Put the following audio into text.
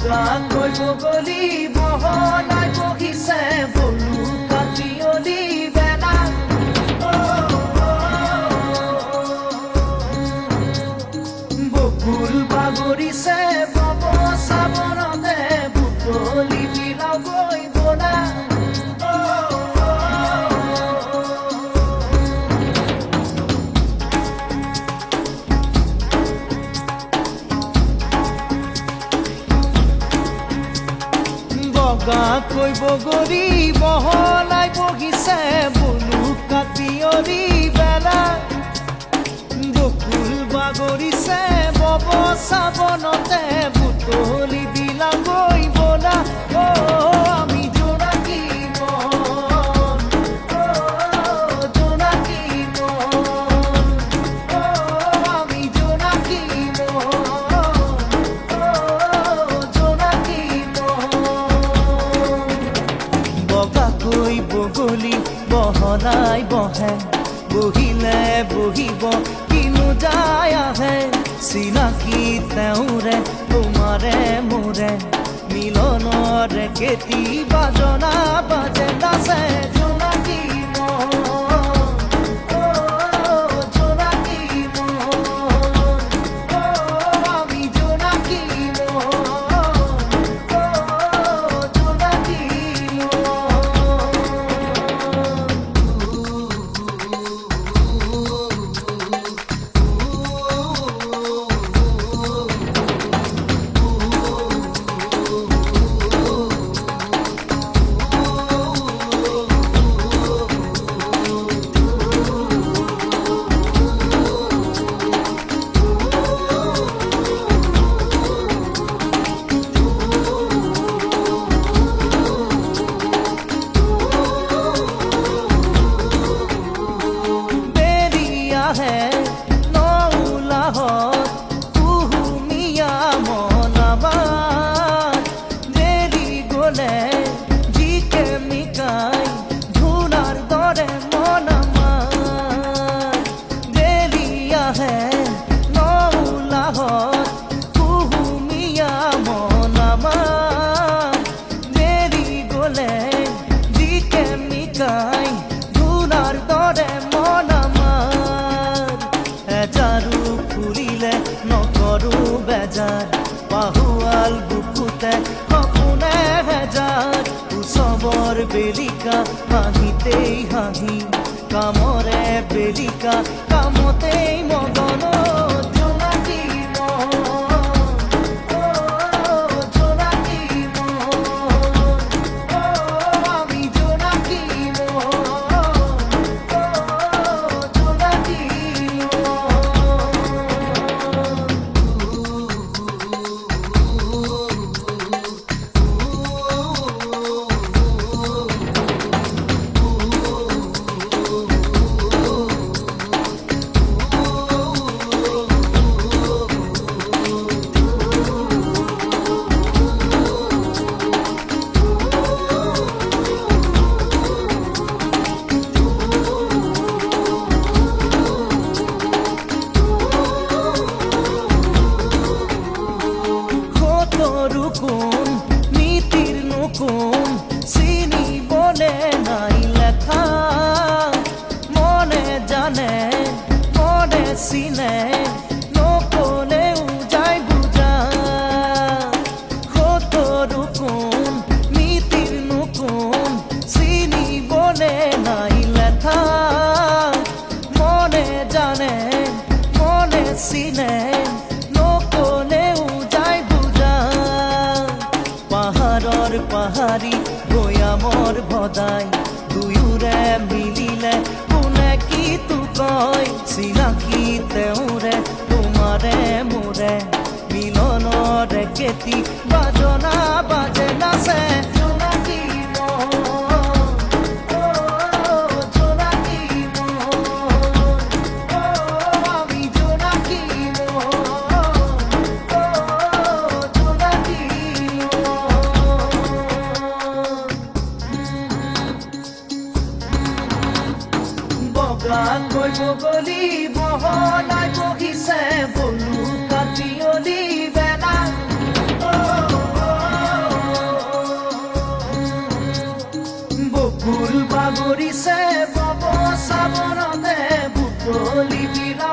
বগাকৈ বগলী বহলাই বহিছে বলু কাটিয়লি বেলা বকুল বাগৰিছে বব চাবনতে বুটলি বিলাগৈ বলা বগাকৈ বগলী বহলাই বহিছে বলু কাটিয়লি বেলা বকুল বাগৰিছে বব চাবনতে বুটলি বিলাগৈ বলা আমি জোনাকী মন জোনাকী মন আমি জোনাকী মন জোনাকী মন বগাকৈ বগলী বহলাই বহে বহিলে বহিব কিনো যায় আহে চিনাকি তেওঁৰে তোমাৰে মোৰে মিলনৰ কেতি বাজনা বাজে নাচে জোনাকী মন জোনাকী মন আমি জোনাকী মন জোনাকী পাহুয়াল বুকুতে সপোনে হেজাৰ উৎসৱৰ বেলিকা হাঁহিতেই হাঁহি কামৰে বেলিকা কামতেই মগন জোনাকী মন জোনাকী মন আমি জোনাকী মন জোনাকী কোন নীতির নকুন চিনিবলে নাই লেখা মনে জানে মনে চিনে নকলেও যায় বুঝা কতরু কোন নীতির নকুন চিনিবলে নাই লেখা মনে জানে মনে চিনে পাহাড়ি ভৈয়ামৰ ভদাই দুয়োৰে মিলিলে কোনে কি তো কয় চিনাকি তেওঁৰে তোমাৰে মোৰে মিলনৰ কেতি বাজনা বাজে নাচে জোনাকী মন জোনাকী মন আমি জোনাকী বগাকৈ বগলী বহলাই বহিছে বলু কাটিয়লি বেলা কৰিছে বব চাবনতে বুটলি বিৰা